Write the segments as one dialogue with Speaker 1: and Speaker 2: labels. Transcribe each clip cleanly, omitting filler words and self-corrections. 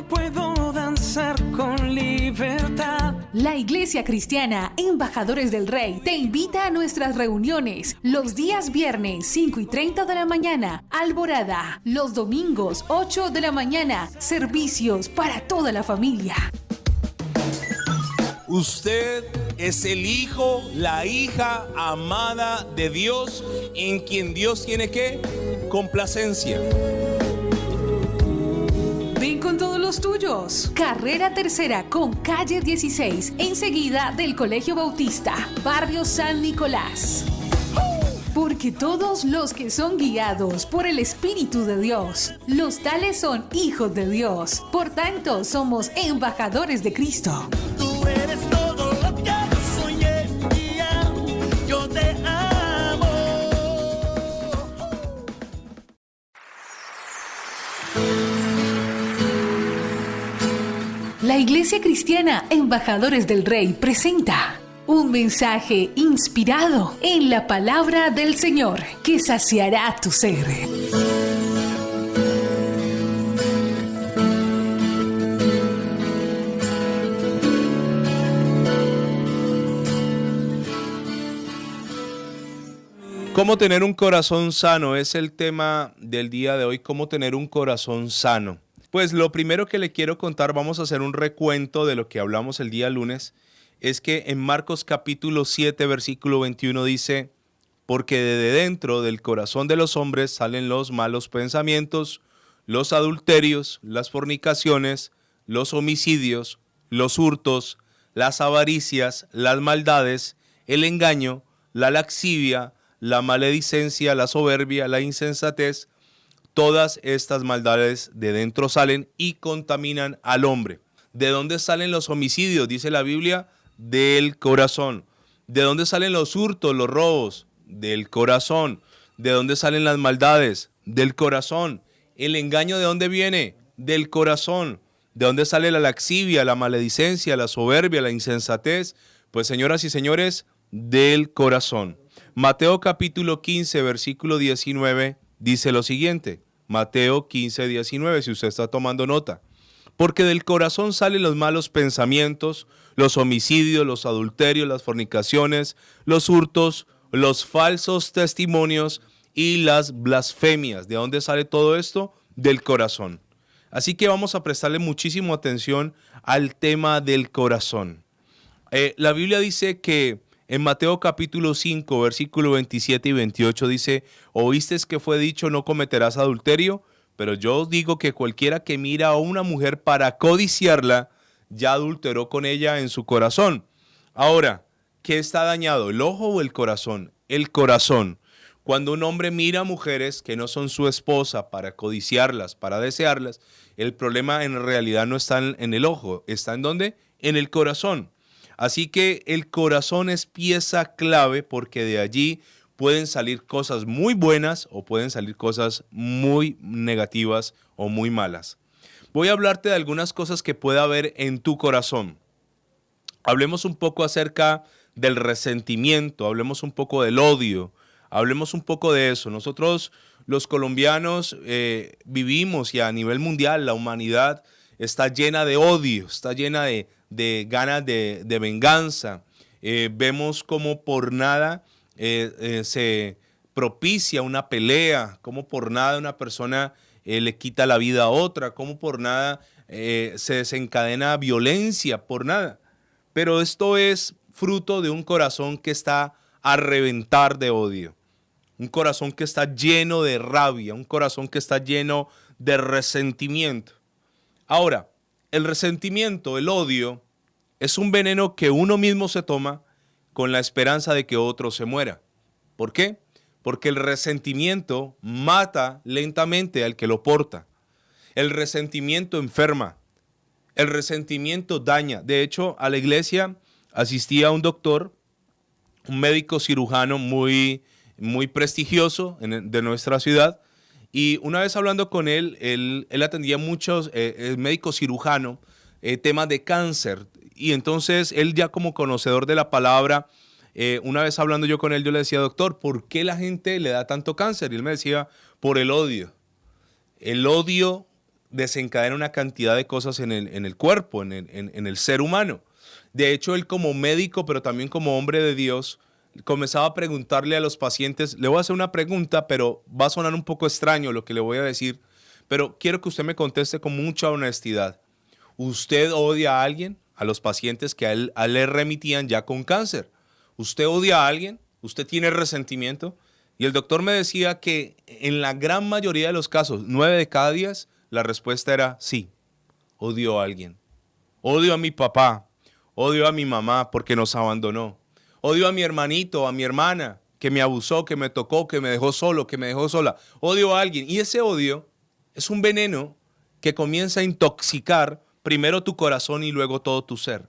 Speaker 1: puedo danzar con libertad.
Speaker 2: La Iglesia Cristiana Embajadores del Rey te invita a nuestras reuniones los días viernes 5:30 de la mañana, Alborada, los domingos 8 de la mañana, servicios para toda la familia.
Speaker 3: Usted es el hijo, la hija amada de Dios, en quien Dios tiene ¿qué? Complacencia.
Speaker 2: Ven con todos los tuyos. Carrera Tercera con calle 16, enseguida del Colegio Bautista, barrio San Nicolás. Porque todos los que son guiados por el Espíritu de Dios, los tales son hijos de Dios. Por tanto, somos embajadores de Cristo.
Speaker 1: Tú eres todo lo que yo soñé y yo te amo.
Speaker 2: La Iglesia Cristiana Embajadores del Rey presenta un mensaje inspirado en la palabra del Señor que saciará tu ser.
Speaker 3: ¿Cómo tener un corazón sano? Es el tema del día de hoy, cómo tener un corazón sano. Pues lo primero que le quiero contar, vamos a hacer un recuento de lo que hablamos el día lunes, es que en Marcos capítulo 7, versículo 21 dice, porque de dentro del corazón de los hombres salen los malos pensamientos, los adulterios, las fornicaciones, los homicidios, los hurtos, las avaricias, las maldades, el engaño, la lascivia, la maledicencia, la soberbia, la insensatez. Todas estas maldades de dentro salen y contaminan al hombre. ¿De dónde salen los homicidios? Dice la Biblia, del corazón. ¿De dónde salen los hurtos, los robos? Del corazón. ¿De dónde salen las maldades? Del corazón. ¿El engaño de dónde viene? Del corazón. ¿De dónde sale la lascivia, la maledicencia, la soberbia, la insensatez? Pues señoras y señores, del corazón. Mateo capítulo 15, versículo 19 dice lo siguiente. Mateo 15, 19, si usted está tomando nota. Porque del corazón salen los malos pensamientos, los homicidios, los adulterios, las fornicaciones, los hurtos, los falsos testimonios y las blasfemias. ¿De dónde sale todo esto? Del corazón. Así que vamos a prestarle muchísima atención al tema del corazón. La Biblia dice que en Mateo capítulo 5, versículo 27 y 28 dice, ¿oísteis que fue dicho no cometerás adulterio? Pero yo os digo que cualquiera que mira a una mujer para codiciarla, ya adulteró con ella en su corazón. Ahora, ¿qué está dañado? ¿El ojo o el corazón? El corazón. Cuando un hombre mira a mujeres que no son su esposa para codiciarlas, para desearlas, el problema en realidad no está en el ojo. ¿Está en dónde? En el corazón. Así que el corazón es pieza clave porque de allí pueden salir cosas muy buenas o pueden salir cosas muy negativas o muy malas. Voy a hablarte de algunas cosas que puede haber en tu corazón. Hablemos un poco acerca del resentimiento, hablemos un poco del odio, hablemos un poco de eso. Nosotros los colombianos vivimos y a nivel mundial la humanidad está llena de odio, está llena de ganas de venganza. Vemos como por nada se propicia una pelea, como por nada una persona le quita la vida a otra, como por nada se desencadena violencia, por nada. Pero esto es fruto de un corazón que está a reventar de odio, un corazón que está lleno de rabia, un corazón que está lleno de resentimiento. Ahora, el resentimiento, el odio, es un veneno que uno mismo se toma con la esperanza de que otro se muera. ¿Por qué? Porque el resentimiento mata lentamente al que lo porta. El resentimiento enferma. El resentimiento daña. De hecho, a la iglesia asistía un doctor, un médico cirujano muy prestigioso de nuestra ciudad. Y una vez hablando con él atendía muchos, médico cirujano, temas de cáncer. Y entonces él ya como conocedor de la palabra, una vez hablando yo con él, yo le decía, doctor, ¿por qué la gente le da tanto cáncer? Y él me decía, por el odio. El odio desencadena una cantidad de cosas en el cuerpo, en el ser humano. De hecho, él como médico, pero también como hombre de Dios, comenzaba a preguntarle a los pacientes, le voy a hacer una pregunta, pero va a sonar un poco extraño lo que le voy a decir, pero quiero que usted me conteste con mucha honestidad. ¿Usted odia a alguien? A los pacientes que a él le remitían ya con cáncer. ¿Usted odia a alguien? ¿Usted tiene resentimiento? Y el doctor me decía que en la gran mayoría de los casos, 9 de cada 10, la respuesta era sí, odio a alguien. Odio a mi papá, odio a mi mamá porque nos abandonó. Odio a mi hermanito, a mi hermana que me abusó, que me tocó, que me dejó solo, que me dejó sola. Odio a alguien. Y ese odio es un veneno que comienza a intoxicar primero tu corazón y luego todo tu ser.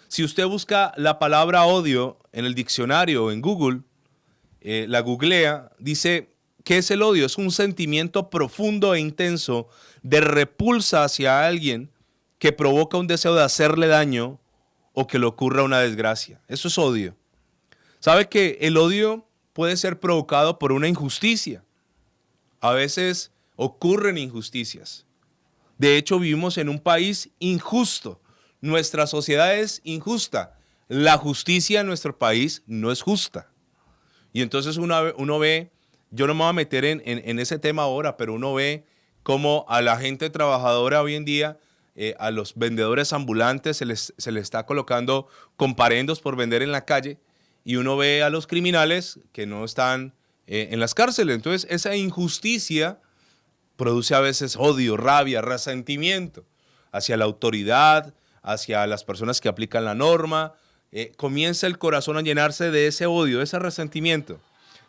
Speaker 3: Si usted busca la palabra odio en el diccionario o en Google, la googlea, dice, ¿qué es el odio? Es un sentimiento profundo e intenso de repulsa hacia alguien que provoca un deseo de hacerle daño o que le ocurra una desgracia. Eso es odio. ¿Sabe que el odio puede ser provocado por una injusticia? A veces ocurren injusticias. De hecho, vivimos en un país injusto. Nuestra sociedad es injusta. La justicia en nuestro país no es justa. Y entonces uno ve, yo no me voy a meter en ese tema ahora, pero uno ve cómo a la gente trabajadora hoy en día, a los vendedores ambulantes se les está colocando comparendos por vender en la calle, y uno ve a los criminales que no están en las cárceles. Entonces esa injusticia produce a veces odio, rabia, resentimiento hacia la autoridad, hacia las personas que aplican la norma. Comienza el corazón a llenarse de ese odio, de ese resentimiento.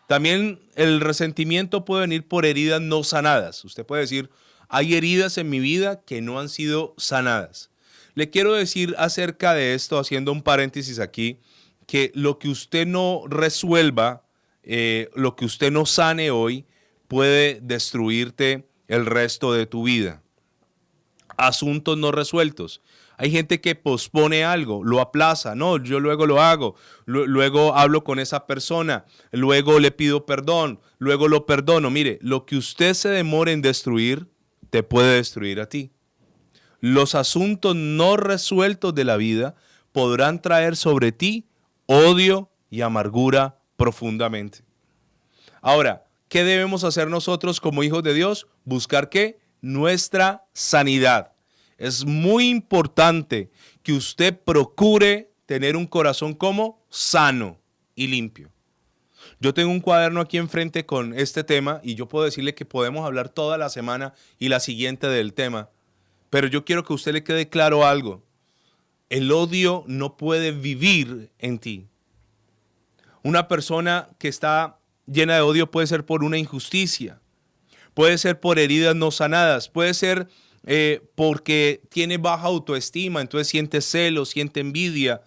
Speaker 3: También el resentimiento puede venir por heridas no sanadas. Usted puede decir, hay heridas en mi vida que no han sido sanadas. Le quiero decir acerca de esto, haciendo un paréntesis aquí, que lo que usted no resuelva, lo que usted no sane hoy, puede destruirte el resto de tu vida. Asuntos no resueltos. Hay gente que pospone algo, lo aplaza. No, yo luego lo hago. Luego hablo con esa persona. Luego le pido perdón. Luego lo perdono. Mire, lo que usted se demore en destruir, te puede destruir a ti. Los asuntos no resueltos de la vida podrán traer sobre ti odio y amargura profundamente. Ahora, ¿qué debemos hacer nosotros como hijos de Dios? Buscar ¿qué? Nuestra sanidad. Es muy importante que usted procure tener un corazón como sano y limpio. Yo tengo un cuaderno aquí enfrente con este tema y yo puedo decirle que podemos hablar toda la semana y la siguiente del tema, pero yo quiero que a usted le quede claro algo. El odio no puede vivir en ti. Una persona que está llena de odio puede ser por una injusticia, puede ser por heridas no sanadas, puede ser porque tiene baja autoestima, entonces siente celos, siente envidia.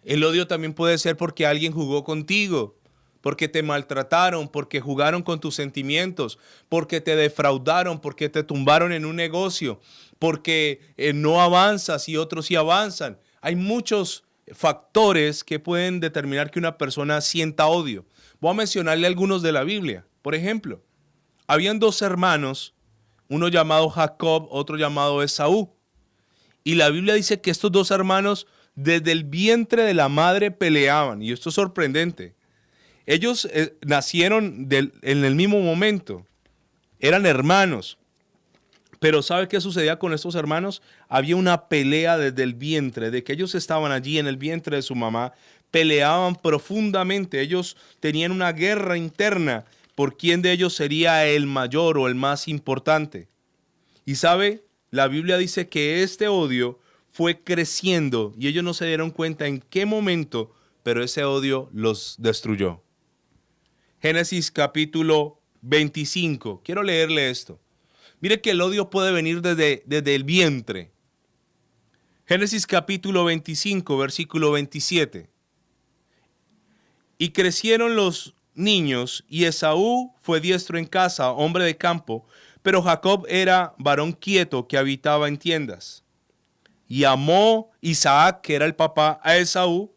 Speaker 3: El odio también puede ser porque alguien jugó contigo, porque te maltrataron, porque jugaron con tus sentimientos, porque te defraudaron, porque te tumbaron en un negocio, porque no avanzas y otros sí avanzan. Hay muchos factores que pueden determinar que una persona sienta odio. Voy a mencionarle algunos de la Biblia. Por ejemplo, habían dos hermanos, uno llamado Jacob, otro llamado Esaú. Y la Biblia dice que estos dos hermanos desde el vientre de la madre peleaban. Y esto es sorprendente. Ellos nacieron en el mismo momento. Eran hermanos. Pero ¿sabe qué sucedía con estos hermanos? Había una pelea desde el vientre, de que ellos estaban allí en el vientre de su mamá. Peleaban profundamente. Ellos tenían una guerra interna por quién de ellos sería el mayor o el más importante. Y sabe, la Biblia dice que este odio fue creciendo y ellos no se dieron cuenta en qué momento, pero ese odio los destruyó. Génesis capítulo 25. Quiero leerle esto. Mire que el odio puede venir desde el vientre. Génesis capítulo 25, versículo 27. Y crecieron los niños, y Esaú fue diestro en casa, hombre de campo, pero Jacob era varón quieto que habitaba en tiendas. Y amó Isaac, que era el papá, a Esaú,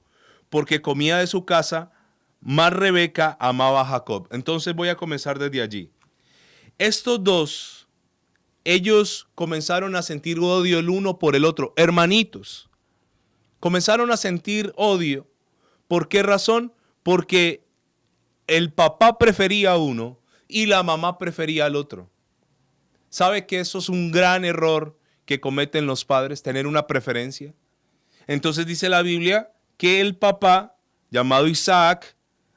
Speaker 3: porque comía de su casa, mas Rebeca amaba a Jacob. Entonces voy a comenzar desde allí. Estos dos ellos comenzaron a sentir odio el uno por el otro. Hermanitos, comenzaron a sentir odio. ¿Por qué razón? Porque el papá prefería a uno y la mamá prefería al otro. ¿Sabe que eso es un gran error que cometen los padres, tener una preferencia? Entonces dice la Biblia que el papá, llamado Isaac,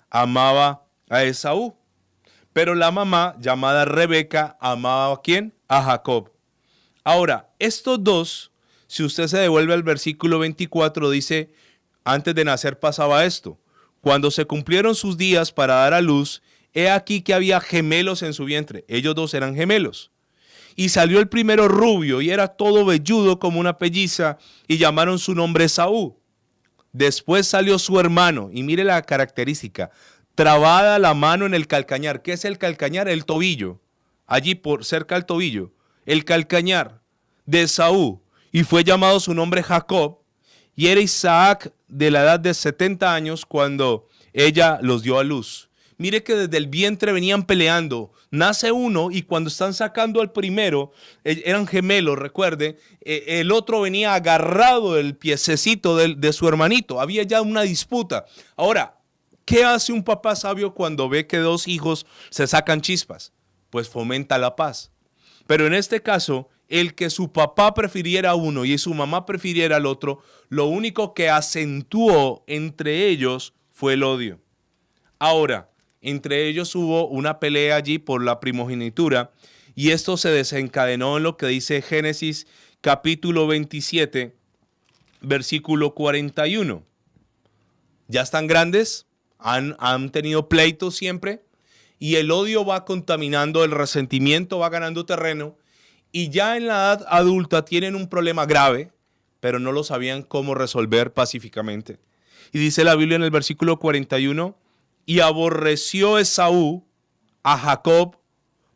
Speaker 3: amaba a Esaú. Pero la mamá, llamada Rebeca, amaba ¿a quién? A Jacob. Ahora, estos dos, si usted se devuelve al versículo 24, dice, antes de nacer pasaba esto. Cuando se cumplieron sus días para dar a luz, he aquí que había gemelos en su vientre. Ellos dos eran gemelos. Y salió el primero rubio y era todo velludo como una pelliza y llamaron su nombre Esaú. Después salió su hermano y mire la característica. Trabada la mano en el calcañar. ¿Qué es el calcañar? El tobillo. Allí por cerca del tobillo. El calcañar de Esaú. Y fue llamado su nombre Jacob. Y era Isaac de la edad de 70 años cuando ella los dio a luz. Mire que desde el vientre venían peleando. Nace uno y cuando están sacando al primero, eran gemelos, recuerde, el otro venía agarrado del piececito de su hermanito. Había ya una disputa. Ahora, ¿qué hace un papá sabio cuando ve que dos hijos se sacan chispas? Pues fomenta la paz. Pero en este caso, el que su papá prefiriera a uno y su mamá prefiriera al otro, lo único que acentuó entre ellos fue el odio. Ahora, entre ellos hubo una pelea allí por la primogenitura y esto se desencadenó en lo que dice Génesis capítulo 27, versículo 41. ¿Ya están grandes? Han tenido pleitos siempre y el odio va contaminando, el resentimiento va ganando terreno y ya en la edad adulta tienen un problema grave, pero no lo sabían cómo resolver pacíficamente. Y dice la Biblia en el versículo 41, y aborreció Esaú a Jacob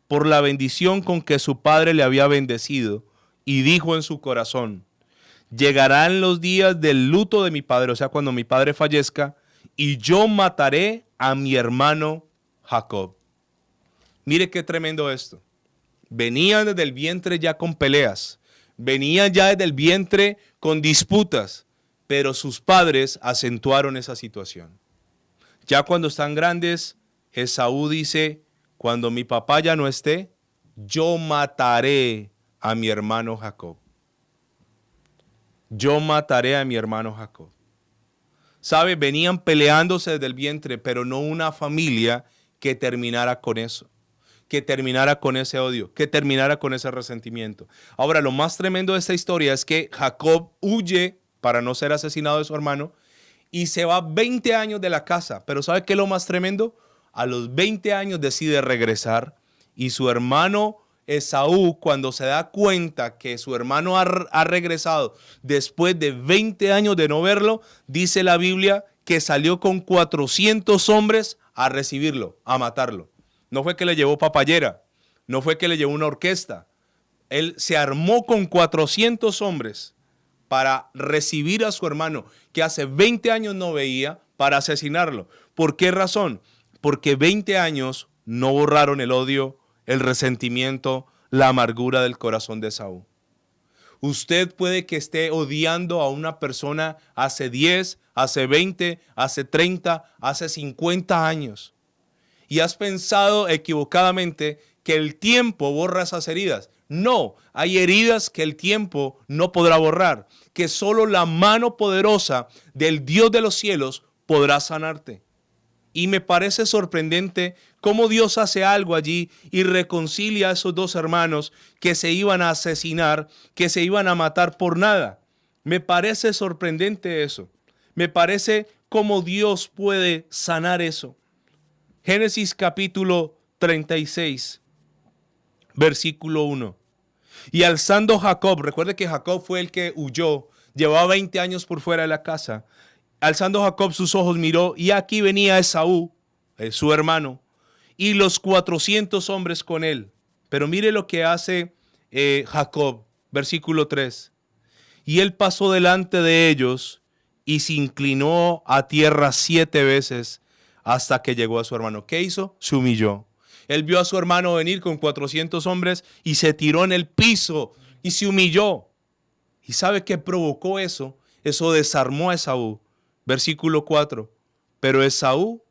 Speaker 3: por la bendición con que su padre le había bendecido y dijo en su corazón, llegarán los días del luto de mi padre, o sea, cuando mi padre fallezca, y yo mataré a mi hermano Jacob. Mire qué tremendo esto. Venían desde el vientre ya con peleas, venían ya desde el vientre con disputas, pero sus padres acentuaron esa situación. Ya cuando están grandes, Esaú dice, cuando mi papá ya no esté, yo mataré a mi hermano Jacob. Yo mataré a mi hermano Jacob. ¿Sabe? Venían peleándose desde el vientre, pero no una familia que terminara con eso, que terminara con ese odio, que terminara con ese resentimiento. Ahora, lo más tremendo de esta historia es que Jacob huye para no ser asesinado de su hermano y se va 20 años de la casa. Pero ¿sabe qué es lo más tremendo? A los 20 años decide regresar y su hermano Esaú, cuando se da cuenta que su hermano ha regresado después de 20 años de no verlo, dice la Biblia que salió con 400 hombres a recibirlo, a matarlo. No fue que le llevó papayera, no fue que le llevó una orquesta. Él se armó con 400 hombres para recibir a su hermano que hace 20 años no veía, para asesinarlo. ¿Por qué razón? Porque 20 años no borraron el odio, el resentimiento, la amargura del corazón de Esaú. Usted puede que esté odiando a una persona hace 10, hace 20, hace 30, hace 50 años. Y has pensado equivocadamente que el tiempo borra esas heridas. No, hay heridas que el tiempo no podrá borrar, que solo la mano poderosa del Dios de los cielos podrá sanarte. Y me parece sorprendente cómo Dios hace algo allí y reconcilia a esos dos hermanos que se iban a asesinar, que se iban a matar por nada. Me parece sorprendente eso. Me parece cómo Dios puede sanar eso. Génesis capítulo 36, versículo 1. Y alzando Jacob, recuerde que Jacob fue el que huyó, llevaba 20 años por fuera de la casa. Alzando Jacob sus ojos miró y aquí venía Esaú, su hermano, y los 400 hombres con él. Pero mire lo que hace Jacob, versículo 3. Y él pasó delante de ellos y se inclinó a tierra 7 veces hasta que llegó a su hermano. ¿Qué hizo? Se humilló. Él vio a su hermano venir con 400 hombres y se tiró en el piso y se humilló. ¿Y sabe qué provocó eso? Eso desarmó a Esaú. Versículo 4. Pero Esaú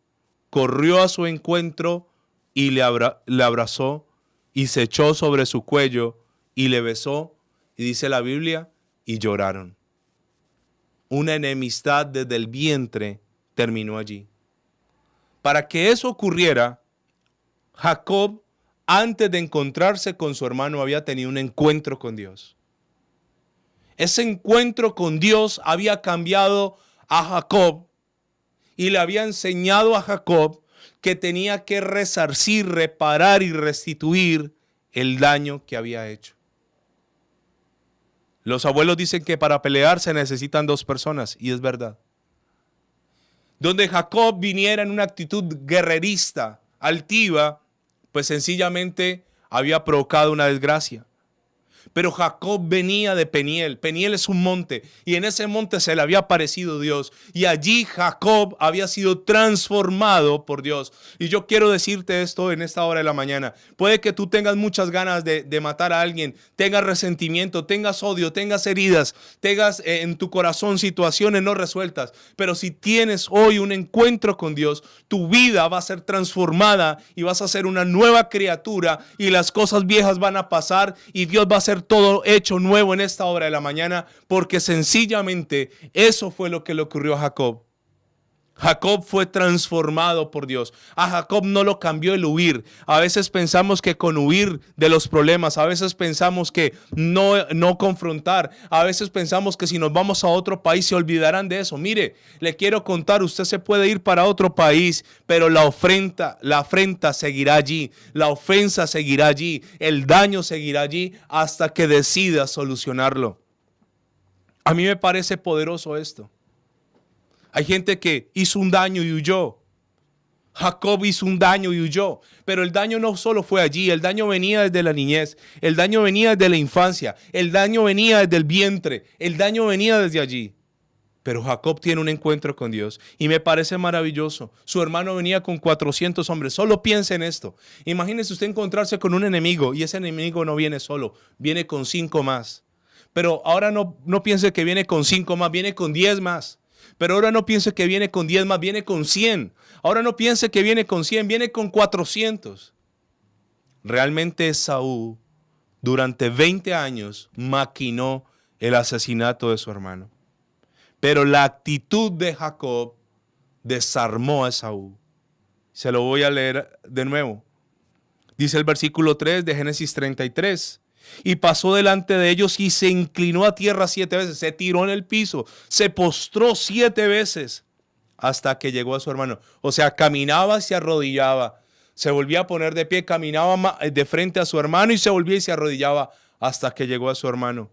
Speaker 3: corrió a su encuentro y le abrazó y se echó sobre su cuello y le besó. Y dice la Biblia, y lloraron. Una enemistad desde el vientre terminó allí. Para que eso ocurriera, Jacob, antes de encontrarse con su hermano, había tenido un encuentro con Dios. Ese encuentro con Dios había cambiado a Jacob y le había enseñado a Jacob que tenía que resarcir, reparar y restituir el daño que había hecho. Los abuelos dicen que para pelear se necesitan 2 personas, y es verdad. Donde Jacob viniera en una actitud guerrerista, altiva, pues sencillamente había provocado una desgracia. Pero Jacob venía de Peniel. Peniel es un monte y en ese monte se le había aparecido Dios y allí Jacob había sido transformado por Dios. Y yo quiero decirte esto en esta hora de la mañana. Puede que tú tengas muchas ganas de matar a alguien, tengas resentimiento, tengas odio, tengas heridas, tengas en tu corazón situaciones no resueltas. Pero si tienes hoy un encuentro con Dios, tu vida va a ser transformada y vas a ser una nueva criatura y las cosas viejas van a pasar y Dios va a ser todo hecho nuevo en esta hora de la mañana, porque sencillamente eso fue lo que le ocurrió a Jacob. Jacob fue transformado por Dios. A Jacob no lo cambió el huir. A veces pensamos que con huir de los problemas, a veces pensamos que no confrontar, a veces pensamos que si nos vamos a otro país se olvidarán de eso. Mire, le quiero contar, usted se puede ir para otro país, pero la afrenta seguirá allí, la ofensa seguirá allí, el daño seguirá allí hasta que decida solucionarlo. A mí me parece poderoso esto. Hay gente que hizo un daño y huyó. Jacob hizo un daño y huyó. Pero el daño no solo fue allí. El daño venía desde la niñez. El daño venía desde la infancia. El daño venía desde el vientre. El daño venía desde allí. Pero Jacob tiene un encuentro con Dios. Y me parece maravilloso. Su hermano venía con 400 hombres. Solo piense en esto. Imagínese usted encontrarse con un enemigo. Y ese enemigo no viene solo. Viene con 5 más. Pero ahora no piense que viene con 5 más. Viene con 10 más. Pero ahora no piense que viene con 10 más, viene con 100. Ahora no piense que viene con 100, viene con 400. Realmente Esaú durante 20 años maquinó el asesinato de su hermano. Pero la actitud de Jacob desarmó a Esaú. Se lo voy a leer de nuevo. Dice el versículo 3 de Génesis 33. Y pasó delante de ellos y se inclinó a tierra 7 veces, se tiró en el piso, se postró 7 veces hasta que llegó a su hermano. O sea, caminaba y se arrodillaba, se volvía a poner de pie, caminaba de frente a su hermano y se volvía y se arrodillaba hasta que llegó a su hermano.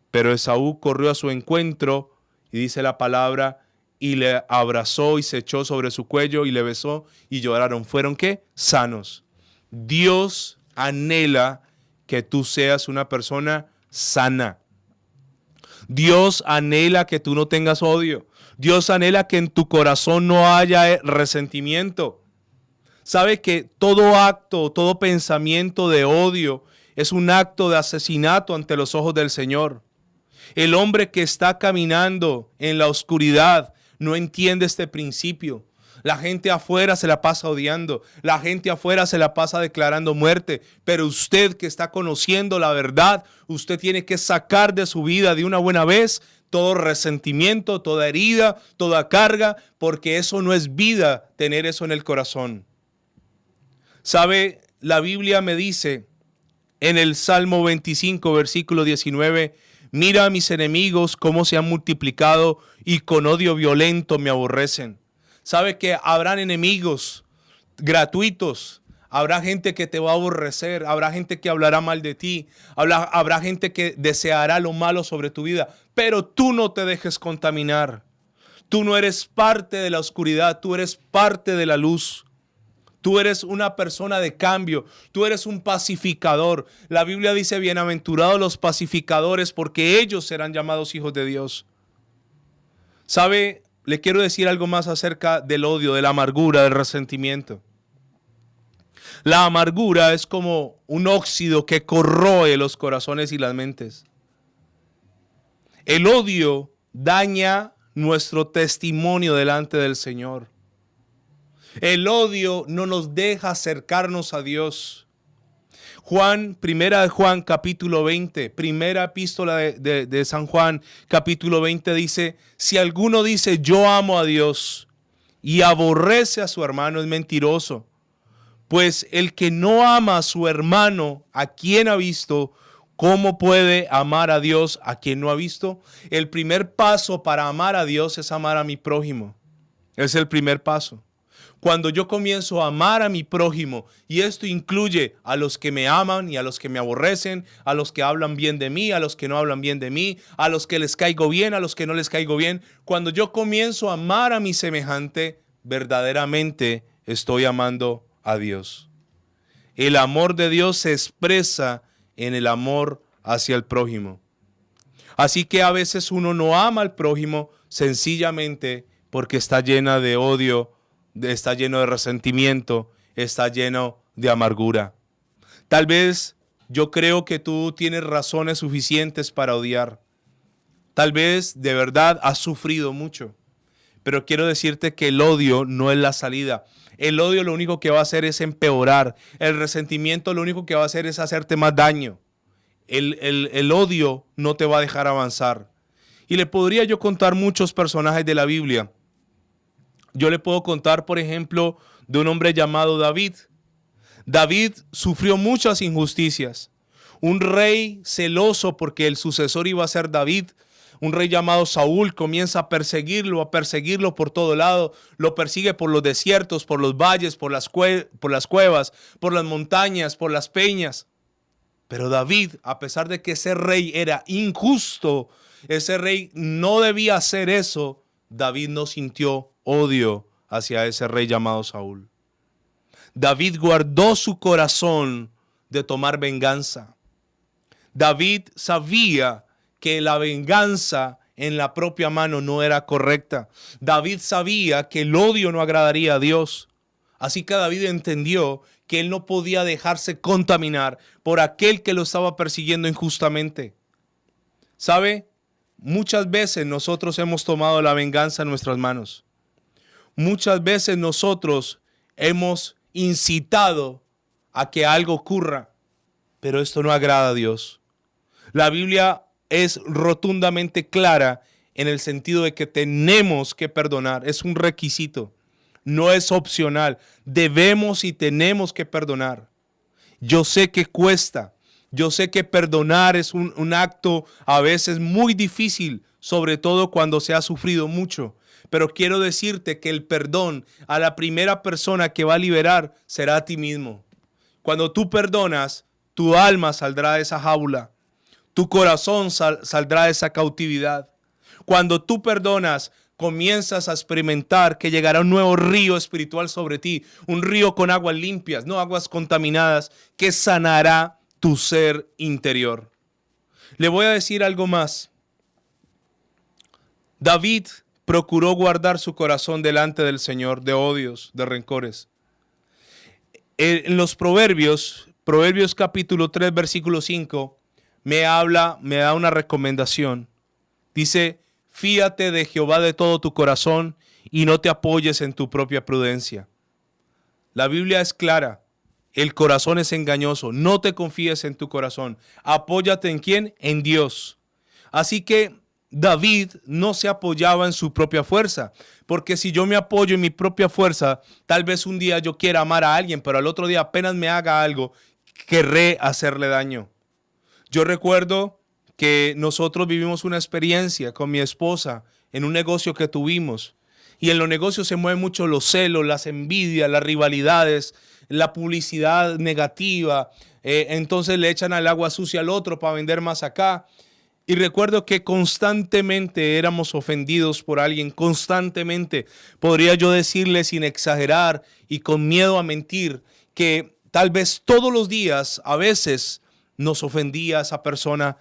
Speaker 3: Pero Esaú corrió a su encuentro y dice la palabra, y le abrazó y se echó sobre su cuello y le besó y lloraron. ¿Fueron qué? Sanos. Dios anhela que tú seas una persona sana. Dios anhela que tú no tengas odio. Dios anhela que en tu corazón no haya resentimiento. Sabe que todo acto, todo pensamiento de odio es un acto de asesinato ante los ojos del Señor. El hombre que está caminando en la oscuridad no entiende este principio. La gente afuera se la pasa odiando. La gente afuera se la pasa declarando muerte. Pero usted que está conociendo la verdad, usted tiene que sacar de su vida de una buena vez todo resentimiento, toda herida, toda carga, porque eso no es vida, tener eso en el corazón. ¿Sabe? La Biblia me dice en el Salmo 25, versículo 19, mira a mis enemigos cómo se han multiplicado y con odio violento me aborrecen. Sabe que habrán enemigos gratuitos, habrá gente que te va a aborrecer, habrá gente que hablará mal de ti, habrá gente que deseará lo malo sobre tu vida, pero tú no te dejes contaminar. Tú no eres parte de la oscuridad, tú eres parte de la luz. Tú eres una persona de cambio, tú eres un pacificador. La Biblia dice, bienaventurados los pacificadores, porque ellos serán llamados hijos de Dios. ¿Sabe? Le quiero decir algo más acerca del odio, de la amargura, del resentimiento. La amargura es como un óxido que corroe los corazones y las mentes. El odio daña nuestro testimonio delante del Señor. El odio no nos deja acercarnos a Dios. Primera de Juan, capítulo 20, primera epístola de San Juan, capítulo 20 dice, si alguno dice yo amo a Dios y aborrece a su hermano es mentiroso. Pues el que no ama a su hermano, a quien ha visto, ¿cómo puede amar a Dios a quien no ha visto? El primer paso para amar a Dios es amar a mi prójimo. Es el primer paso. Cuando yo comienzo a amar a mi prójimo, y esto incluye a los que me aman y a los que me aborrecen, a los que hablan bien de mí, a los que no hablan bien de mí, a los que les caigo bien, a los que no les caigo bien. Cuando yo comienzo a amar a mi semejante, verdaderamente estoy amando a Dios. El amor de Dios se expresa en el amor hacia el prójimo. Así que a veces uno no ama al prójimo sencillamente porque está llena de odio, está lleno de resentimiento, está lleno de amargura. Tal vez yo creo que tú tienes razones suficientes para odiar. Tal vez de verdad has sufrido mucho. Pero quiero decirte que el odio no es la salida. El odio lo único que va a hacer es empeorar. El resentimiento lo único que va a hacer es hacerte más daño. El odio no te va a dejar avanzar. Y le podría yo contar muchos personajes de la Biblia. Yo le puedo contar, por ejemplo, de un hombre llamado David. David sufrió muchas injusticias. Un rey celoso porque el sucesor iba a ser David, un rey llamado Saúl, comienza a perseguirlo por todo lado. Lo persigue por los desiertos, por los valles, por las cuevas, por las montañas, por las peñas. Pero David, a pesar de que ese rey era injusto, ese rey no debía hacer eso, David no sintió odio hacia ese rey llamado Saúl. David guardó su corazón de tomar venganza. David sabía que la venganza en la propia mano no era correcta. David sabía que el odio no agradaría a Dios. Así que David entendió que él no podía dejarse contaminar por aquel que lo estaba persiguiendo injustamente. ¿Sabe? Muchas veces nosotros hemos tomado la venganza en nuestras manos. Muchas veces nosotros hemos incitado a que algo ocurra, pero esto no agrada a Dios. La Biblia es rotundamente clara en el sentido de que tenemos que perdonar. Es un requisito, no es opcional. Debemos y tenemos que perdonar. Yo sé que cuesta. Yo sé que perdonar es un acto a veces muy difícil, sobre todo cuando se ha sufrido mucho. Pero quiero decirte que el perdón a la primera persona que va a liberar será a ti mismo. Cuando tú perdonas, tu alma saldrá de esa jaula. Tu corazón saldrá de esa cautividad. Cuando tú perdonas, comienzas a experimentar que llegará un nuevo río espiritual sobre ti. Un río con aguas limpias, no aguas contaminadas, que sanará tu ser interior. Le voy a decir algo más. David procuró guardar su corazón delante del Señor de odios, de rencores. En los Proverbios capítulo 3, versículo 5, me da una recomendación. Dice, fíate de Jehová de todo tu corazón y no te apoyes en tu propia prudencia. La Biblia es clara. El corazón es engañoso. No te confíes en tu corazón. Apóyate ¿en quién? En Dios. Así que David no se apoyaba en su propia fuerza. Porque si yo me apoyo en mi propia fuerza, tal vez un día yo quiera amar a alguien, pero al otro día apenas me haga algo, querré hacerle daño. Yo recuerdo que nosotros vivimos una experiencia con mi esposa en un negocio que tuvimos. Y en los negocios se mueven mucho los celos, las envidias, las rivalidades, la publicidad negativa. Entonces le echan al agua sucia al otro para vender más acá. Y recuerdo que constantemente éramos ofendidos por alguien, constantemente. Podría yo decirle sin exagerar y con miedo a mentir que tal vez todos los días, a veces nos ofendía esa persona,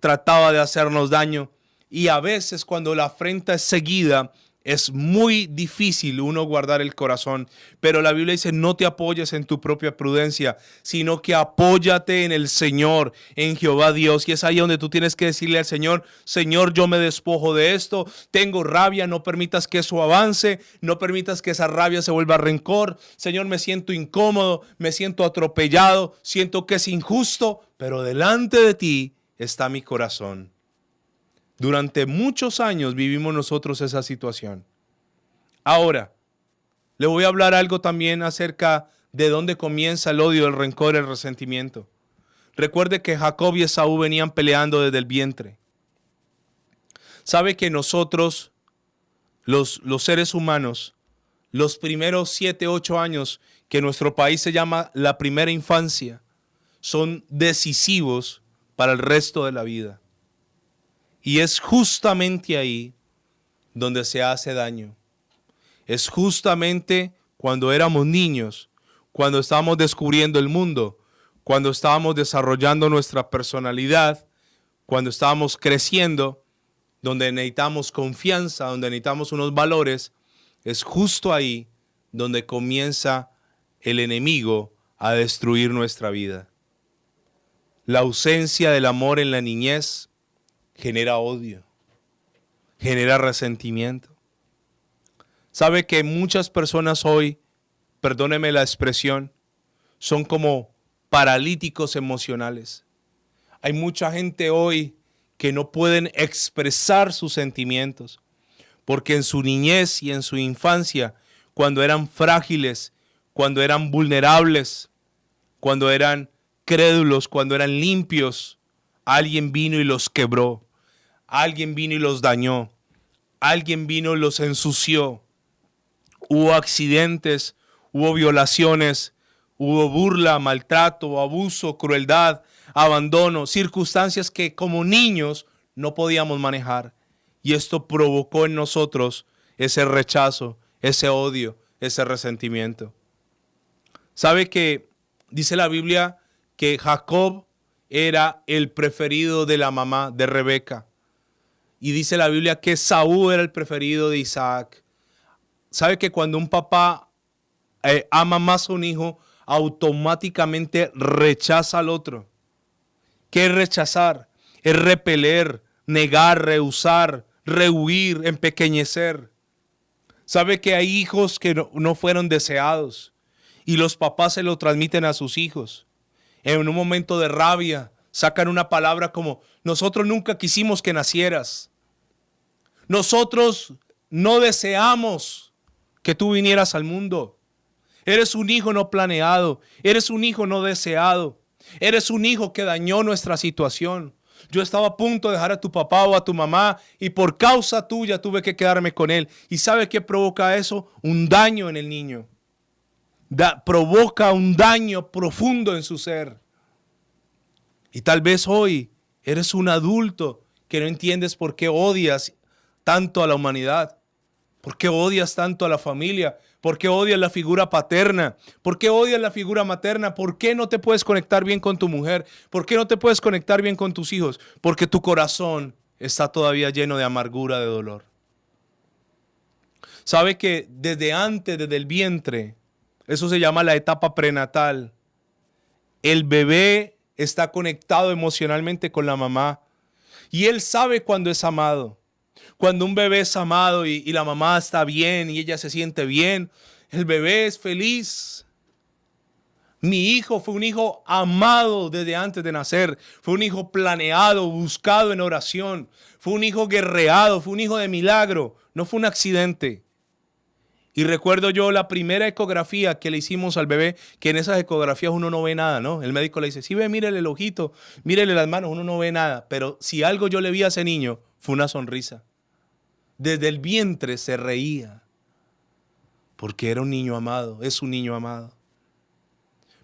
Speaker 3: trataba de hacernos daño. Y a veces cuando la afrenta es seguida, Es muy difícil uno guardar el corazón, pero la Biblia dice no te apoyes en tu propia prudencia, sino que apóyate en el Señor, en Jehová Dios. Y es ahí donde tú tienes que decirle al Señor, Señor, yo me despojo de esto, tengo rabia, no permitas que eso avance, no permitas que esa rabia se vuelva rencor. Señor, me siento incómodo, me siento atropellado, siento que es injusto, pero delante de ti está mi corazón. Durante muchos años vivimos nosotros esa situación. Ahora, le voy a hablar algo también acerca de dónde comienza el odio, el rencor, el resentimiento. Recuerde que Jacob y Esaú venían peleando desde el vientre. Sabe que nosotros, los seres humanos, los primeros 7, 8 años que nuestro país se llama la primera infancia, son decisivos para el resto de la vida. Y es justamente ahí donde se hace daño. Es justamente cuando éramos niños, cuando estábamos descubriendo el mundo, cuando estábamos desarrollando nuestra personalidad, cuando estábamos creciendo, donde necesitamos confianza, donde necesitamos unos valores. Es justo ahí donde comienza el enemigo a destruir nuestra vida. La ausencia del amor en la niñez genera odio, genera resentimiento. Sabe que muchas personas hoy, perdóneme la expresión, son como paralíticos emocionales. Hay mucha gente hoy que no pueden expresar sus sentimientos, porque en su niñez y en su infancia, cuando eran frágiles, cuando eran vulnerables, cuando eran crédulos, cuando eran limpios, alguien vino y los quebró. Alguien vino y los dañó. Alguien vino y los ensució. Hubo accidentes, hubo violaciones, hubo burla, maltrato, abuso, crueldad, abandono, circunstancias que como niños no podíamos manejar. Y esto provocó en nosotros ese rechazo, ese odio, ese resentimiento. ¿Sabe que dice la Biblia que Jacob era el preferido de la mamá de Rebeca? Y dice la Biblia que Esaú era el preferido de Isaac. ¿Sabe que cuando un papá ama más a un hijo, automáticamente rechaza al otro? ¿Qué es rechazar? Es repeler, negar, rehusar, rehuir, empequeñecer. ¿Sabe que hay hijos que no fueron deseados y los papás se lo transmiten a sus hijos? En un momento de rabia sacan una palabra como: nosotros nunca quisimos que nacieras. Nosotros no deseamos que tú vinieras al mundo. Eres un hijo no planeado. Eres un hijo no deseado. Eres un hijo que dañó nuestra situación. Yo estaba a punto de dejar a tu papá o a tu mamá y por causa tuya tuve que quedarme con él. ¿Y sabe qué provoca eso? Un daño en el niño. Provoca un daño profundo en su ser. Y tal vez hoy eres un adulto que no entiendes por qué odias tanto a la humanidad, por qué odias tanto a la familia, por qué odias la figura paterna, por qué odias la figura materna, por qué no te puedes conectar bien con tu mujer, por qué no te puedes conectar bien con tus hijos, porque tu corazón está todavía lleno de amargura, de dolor. Sabe que desde antes, desde el vientre, eso se llama la etapa prenatal, el bebé está conectado emocionalmente con la mamá y él sabe cuando es amado. Cuando un bebé es amado y la mamá está bien y ella se siente bien, el bebé es feliz. Mi hijo fue un hijo amado desde antes de nacer, fue un hijo planeado, buscado en oración, fue un hijo guerreado, fue un hijo de milagro, no fue un accidente. Y recuerdo yo la primera ecografía que le hicimos al bebé, que en esas ecografías uno no ve nada, ¿no? El médico le dice, sí ve, mírele el ojito, mírele las manos, uno no ve nada. Pero si algo yo le vi a ese niño, fue una sonrisa. Desde el vientre se reía, porque era un niño amado, es un niño amado.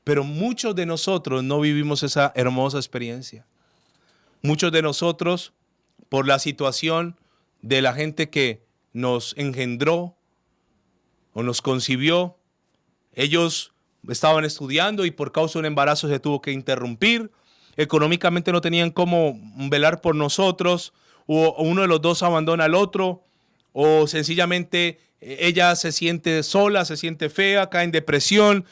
Speaker 3: Pero muchos de nosotros no vivimos esa hermosa experiencia. Muchos de nosotros, por la situación de la gente que nos engendró, o nos concibió, ellos estaban estudiando y por causa de un embarazo se tuvo que interrumpir, económicamente no tenían cómo velar por nosotros, o uno de los dos abandona al otro, o sencillamente ella se siente sola, se siente fea, cae en depresión,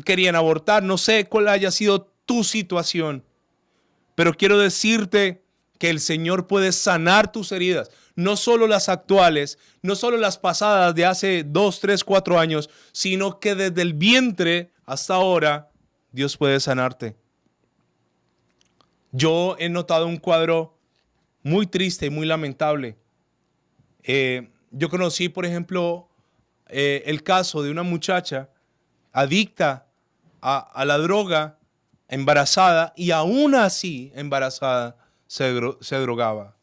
Speaker 3: querían abortar, no sé cuál haya sido tu situación, pero quiero decirte que el Señor puede sanar tus heridas, no solo las actuales, no solo las pasadas de hace 2, 3, 4 años, sino que desde el vientre hasta ahora Dios puede sanarte. Yo he notado un cuadro muy triste y muy lamentable. Yo conocí, por ejemplo, el caso de una muchacha adicta a la droga, embarazada, y aún así embarazada se drogaba.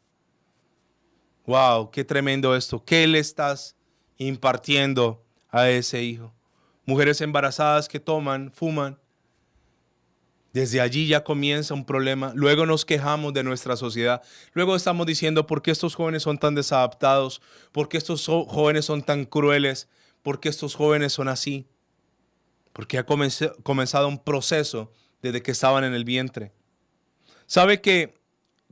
Speaker 3: Wow, qué tremendo esto. ¿Qué le estás impartiendo a ese hijo? Mujeres embarazadas que toman, fuman. Desde allí ya comienza un problema. Luego nos quejamos de nuestra sociedad. Luego estamos diciendo por qué estos jóvenes son tan desadaptados, por qué estos jóvenes son tan crueles, por qué estos jóvenes son así. Porque ha comenzado un proceso desde que estaban en el vientre. ¿Sabe que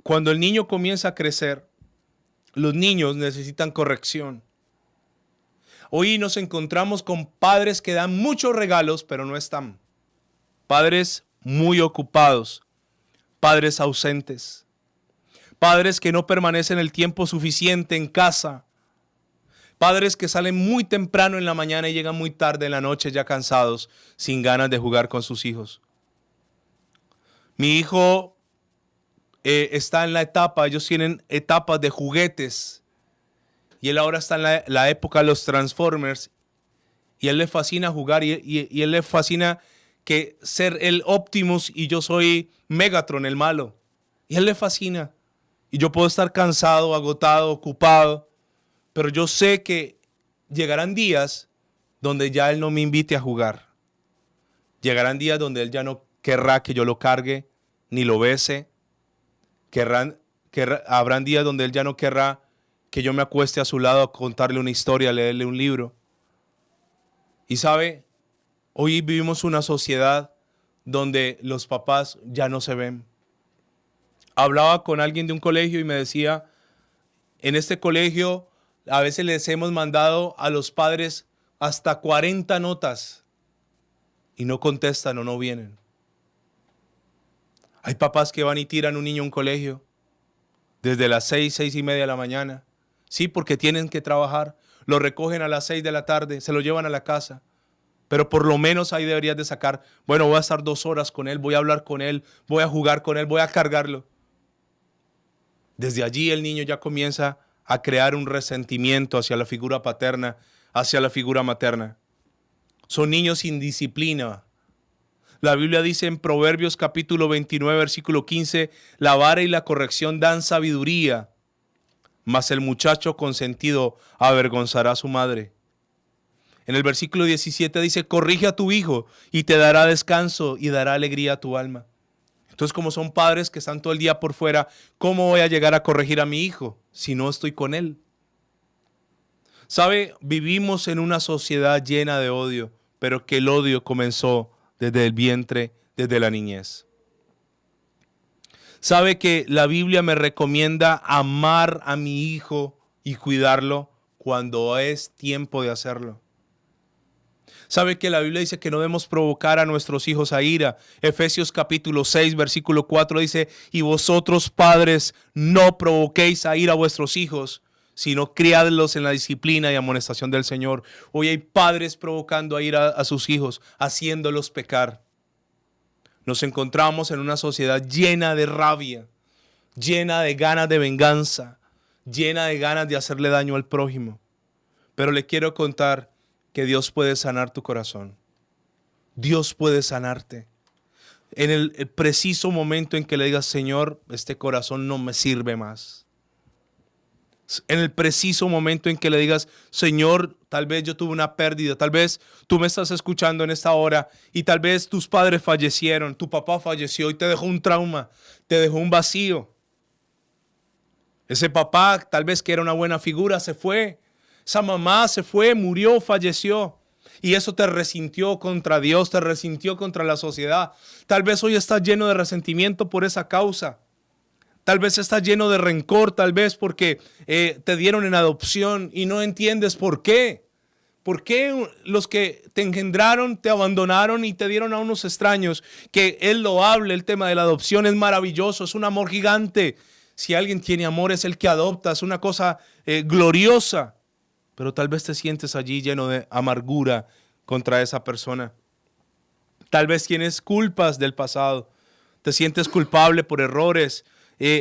Speaker 3: cuando el niño comienza a crecer, los niños necesitan corrección? Hoy nos encontramos con padres que dan muchos regalos, pero no están. Padres muy ocupados, padres ausentes, padres que no permanecen el tiempo suficiente en casa, padres que salen muy temprano en la mañana y llegan muy tarde en la noche ya cansados, sin ganas de jugar con sus hijos. Mi hijo está en la etapa, ellos tienen etapas de juguetes y él ahora está en la época de los Transformers y a él le fascina jugar y él le fascina que ser el Optimus y yo soy Megatron, el malo. Y a él le fascina. Y yo puedo estar cansado, agotado, ocupado, pero yo sé que llegarán días donde ya él no me invite a jugar. Llegarán días donde él ya no querrá que yo lo cargue ni lo bese. Habrán días donde él ya no querrá que yo me acueste a su lado a contarle una historia, a leerle un libro. Y sabe, hoy vivimos una sociedad donde los papás ya no se ven. Hablaba con alguien de un colegio y me decía, en este colegio a veces les hemos mandado a los padres hasta 40 notas y no contestan o no vienen. Hay papás que van y tiran un niño a un colegio desde las 6:30 de la mañana. Sí, porque tienen que trabajar. Lo recogen a las 6 de la tarde, se lo llevan a la casa. Pero por lo menos ahí deberías de sacar, bueno, voy a estar 2 horas con él, voy a hablar con él, voy a jugar con él, voy a cargarlo. Desde allí el niño ya comienza a crear un resentimiento hacia la figura paterna, hacia la figura materna. Son niños sin disciplina. La Biblia dice en Proverbios capítulo 29, versículo 15, la vara y la corrección dan sabiduría, mas el muchacho consentido avergonzará a su madre. En el versículo 17 dice, corrige a tu hijo y te dará descanso y dará alegría a tu alma. Entonces, como son padres que están todo el día por fuera, ¿cómo voy a llegar a corregir a mi hijo si no estoy con él? ¿Sabe? Vivimos en una sociedad llena de odio, pero que el odio comenzó desde el vientre, desde la niñez. ¿Sabe que la Biblia me recomienda amar a mi hijo y cuidarlo cuando es tiempo de hacerlo? ¿Sabe que la Biblia dice que no debemos provocar a nuestros hijos a ira? Efesios capítulo 6, versículo 4 dice, y vosotros padres no provoquéis a ira a vuestros hijos, sino criadlos en la disciplina y amonestación del Señor. Hoy hay padres provocando a ira a sus hijos, haciéndolos pecar. Nos encontramos en una sociedad llena de rabia, llena de ganas de venganza, llena de ganas de hacerle daño al prójimo. Pero le quiero contar que Dios puede sanar tu corazón. Dios puede sanarte. En el preciso momento en que le digas, Señor, este corazón no me sirve más. En el preciso momento en que le digas, Señor, tal vez yo tuve una pérdida, tal vez tú me estás escuchando en esta hora y tal vez tus padres fallecieron, tu papá falleció y te dejó un trauma, te dejó un vacío. Ese papá, tal vez que era una buena figura, se fue. Esa mamá se fue, murió, falleció. Y eso te resintió contra Dios, te resintió contra la sociedad. Tal vez hoy estás lleno de resentimiento por esa causa. Tal vez estás lleno de rencor, tal vez porque te dieron en adopción y no entiendes por qué. ¿Por qué los que te engendraron te abandonaron y te dieron a unos extraños? Que Él lo hable, el tema de la adopción es maravilloso, es un amor gigante. Si alguien tiene amor es el que adopta, es una cosa gloriosa. Pero tal vez te sientes allí lleno de amargura contra esa persona. Tal vez tienes culpas del pasado, te sientes culpable por errores,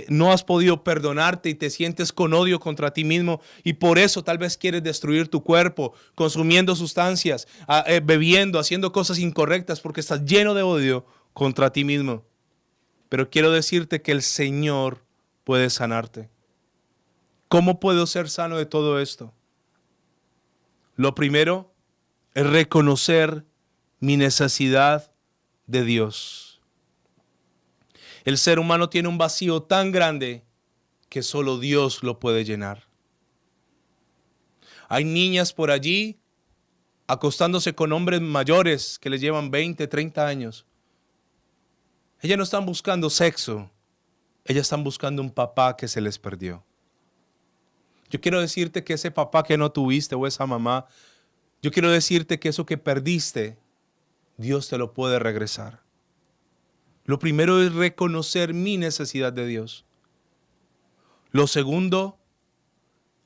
Speaker 3: no has podido perdonarte y te sientes con odio contra ti mismo y por eso tal vez quieres destruir tu cuerpo, consumiendo sustancias, bebiendo, haciendo cosas incorrectas porque estás lleno de odio contra ti mismo. Pero quiero decirte que el Señor puede sanarte. ¿Cómo puedo ser sano de todo esto? Lo primero es reconocer mi necesidad de Dios. El ser humano tiene un vacío tan grande que solo Dios lo puede llenar. Hay niñas por allí acostándose con hombres mayores que les llevan 20, 30 años. Ellas no están buscando sexo, ellas están buscando un papá que se les perdió. Yo quiero decirte que ese papá que no tuviste o esa mamá, yo quiero decirte que eso que perdiste, Dios te lo puede regresar. Lo primero es reconocer mi necesidad de Dios. Lo segundo,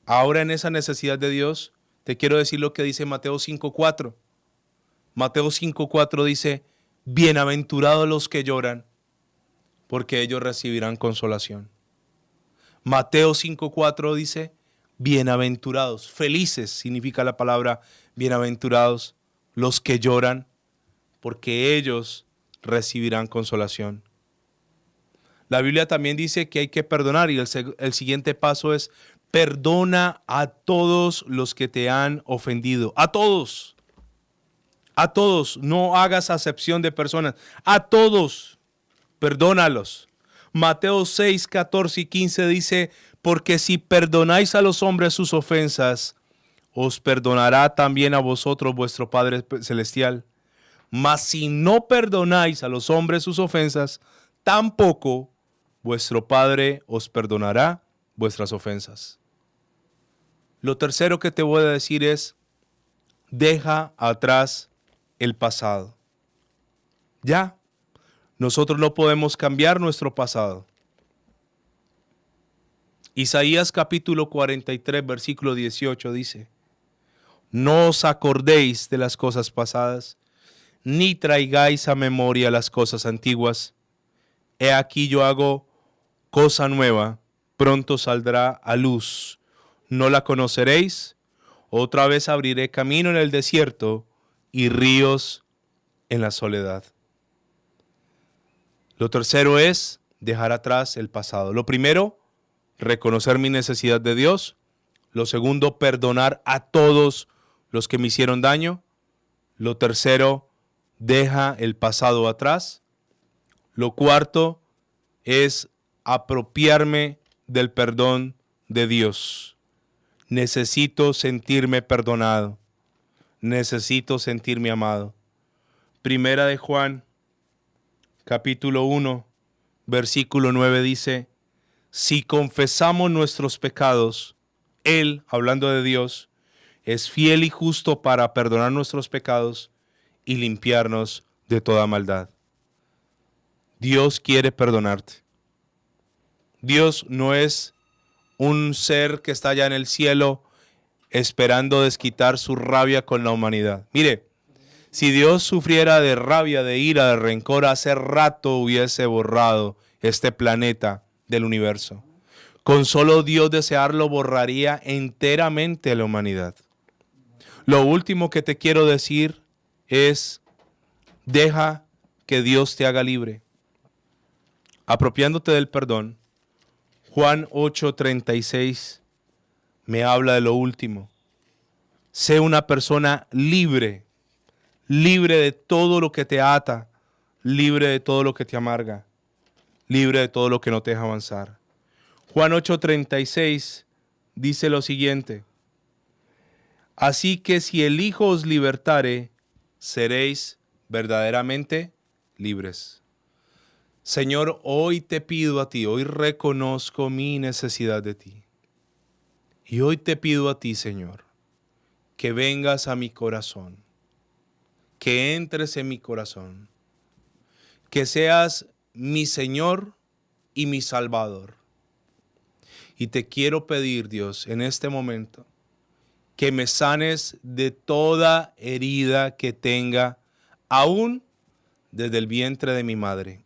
Speaker 3: ahora en esa necesidad de Dios, te quiero decir lo que dice Mateo 5:4. Mateo 5:4 dice, bienaventurados los que lloran, porque ellos recibirán consolación. Mateo 5:4 dice, bienaventurados, felices significa la palabra bienaventurados, los que lloran, porque ellos recibirán consolación. La Biblia también dice que hay que perdonar y el siguiente paso es perdona a todos los que te han ofendido. A todos, no hagas acepción de personas. A todos, perdónalos. Mateo 6, 14 y 15 dice, porque si perdonáis a los hombres sus ofensas, os perdonará también a vosotros vuestro Padre Celestial. Mas si no perdonáis a los hombres sus ofensas, tampoco vuestro Padre os perdonará vuestras ofensas. Lo tercero que te voy a decir es, deja atrás el pasado. Ya, nosotros no podemos cambiar nuestro pasado. Isaías capítulo 43, versículo 18 dice, no os acordéis de las cosas pasadas, ni traigáis a memoria las cosas antiguas. He aquí yo hago cosa nueva, pronto saldrá a luz. ¿No la conoceréis? Otra vez abriré camino en el desierto y ríos en la soledad. Lo tercero es dejar atrás el pasado. Lo primero, reconocer mi necesidad de Dios. Lo segundo, perdonar a todos los que me hicieron daño. Lo tercero, deja el pasado atrás. Lo cuarto es apropiarme del perdón de Dios. Necesito sentirme perdonado. Necesito sentirme amado. Primera de Juan, capítulo 1, versículo 9 dice, si confesamos nuestros pecados, Él, hablando de Dios, es fiel y justo para perdonar nuestros pecados y limpiarnos de toda maldad. Dios quiere perdonarte. Dios no es un ser que está allá en el cielo esperando desquitar su rabia con la humanidad. Mire, si Dios sufriera de rabia, de ira, de rencor, hace rato hubiese borrado este planeta del universo. Con solo Dios desearlo borraría enteramente a la humanidad. Lo último que te quiero decir es, deja que Dios te haga libre. Apropiándote del perdón, Juan 8:36 me habla de lo último. Sé una persona libre, libre de todo lo que te ata, libre de todo lo que te amarga, libre de todo lo que no te deja avanzar. Juan 8:36 dice lo siguiente, así que si el Hijo os libertare, seréis verdaderamente libres. Señor, hoy te pido a ti, hoy reconozco mi necesidad de ti. Y hoy te pido a ti, Señor, que vengas a mi corazón, que entres en mi corazón, que seas mi Señor y mi Salvador. Y te quiero pedir, Dios, en este momento, que me sanes de toda herida que tenga, aún desde el vientre de mi madre.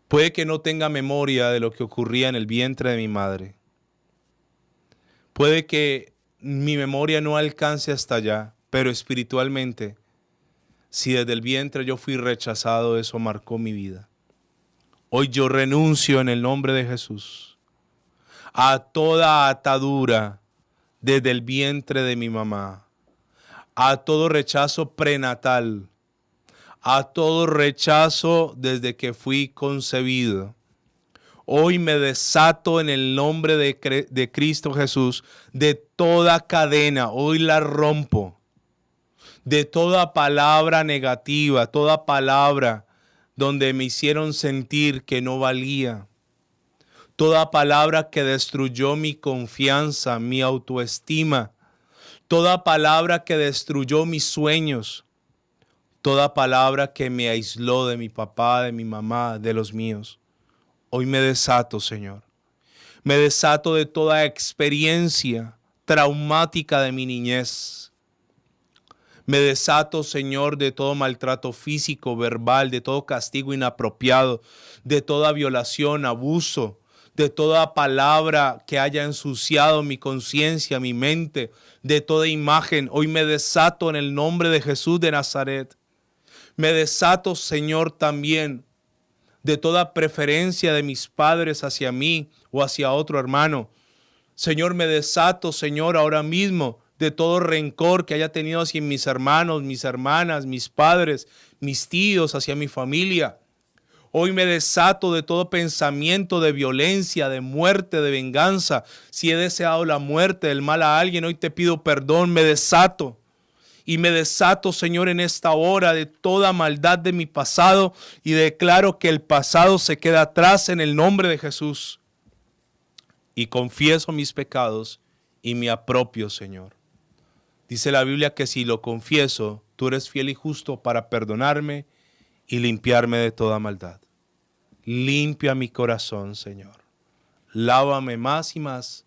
Speaker 3: Puede que no tenga memoria de lo que ocurría en el vientre de mi madre. Puede que mi memoria no alcance hasta allá, pero espiritualmente, si desde el vientre yo fui rechazado, eso marcó mi vida. Hoy yo renuncio en el nombre de Jesús a toda atadura desde el vientre de mi mamá, a todo rechazo prenatal, a todo rechazo desde que fui concebido. Hoy me desato en el nombre de Cristo Jesús de toda cadena, hoy la rompo, de toda palabra negativa, toda palabra donde me hicieron sentir que no valía, toda palabra que destruyó mi confianza, mi autoestima, toda palabra que destruyó mis sueños, toda palabra que me aisló de mi papá, de mi mamá, de los míos. Hoy me desato, Señor. Me desato de toda experiencia traumática de mi niñez. Me desato, Señor, de todo maltrato físico, verbal, de todo castigo inapropiado, de toda violación, abuso, de toda palabra que haya ensuciado mi conciencia, mi mente, de toda imagen. Hoy me desato en el nombre de Jesús de Nazaret. Me desato, Señor, también de toda preferencia de mis padres hacia mí o hacia otro hermano. Señor, me desato, Señor, ahora mismo de todo rencor que haya tenido hacia mis hermanos, mis hermanas, mis padres, mis tíos, hacia mi familia. Hoy me desato de todo pensamiento de violencia, de muerte, de venganza. Si he deseado la muerte, el mal a alguien, hoy te pido perdón, me desato. Y me desato, Señor, en esta hora de toda maldad de mi pasado y declaro que el pasado se queda atrás en el nombre de Jesús. Y confieso mis pecados y me apropio, Señor. Dice la Biblia que si lo confieso, tú eres fiel y justo para perdonarme y limpiarme de toda maldad. Limpia mi corazón, Señor. Lávame más y más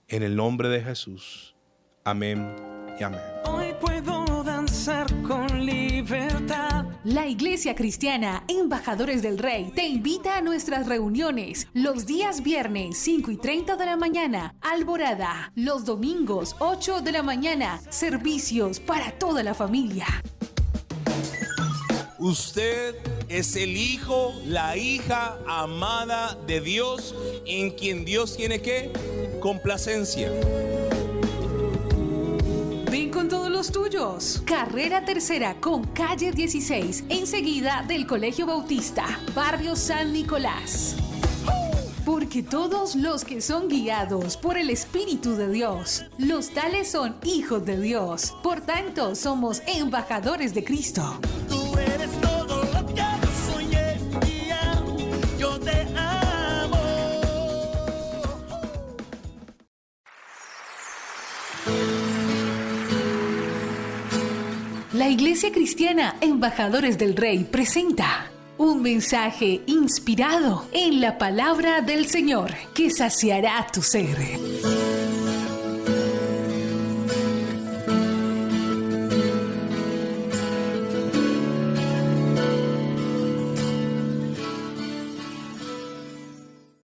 Speaker 3: en el nombre de Jesús. Amén y amén.
Speaker 1: Hoy puedo danzar con libertad.
Speaker 2: La Iglesia Cristiana Embajadores del Rey te invita a nuestras reuniones los días viernes 5:30 de la mañana, Alborada, los domingos 8 de la mañana, servicios para toda la familia.
Speaker 3: Usted es el hijo, la hija amada de Dios, en quien Dios tiene ¿qué? Complacencia.
Speaker 2: Ven con todos los tuyos. Carrera Tercera con calle 16, enseguida del Colegio Bautista, barrio San Nicolás. Porque todos los que son guiados por el Espíritu de Dios, los tales son hijos de Dios. Por tanto, somos embajadores de Cristo.
Speaker 1: Tú eres todo lo que soñé, yo te amo.
Speaker 2: La Iglesia Cristiana Embajadores del Rey presenta un mensaje inspirado en la palabra del Señor que saciará tu ser.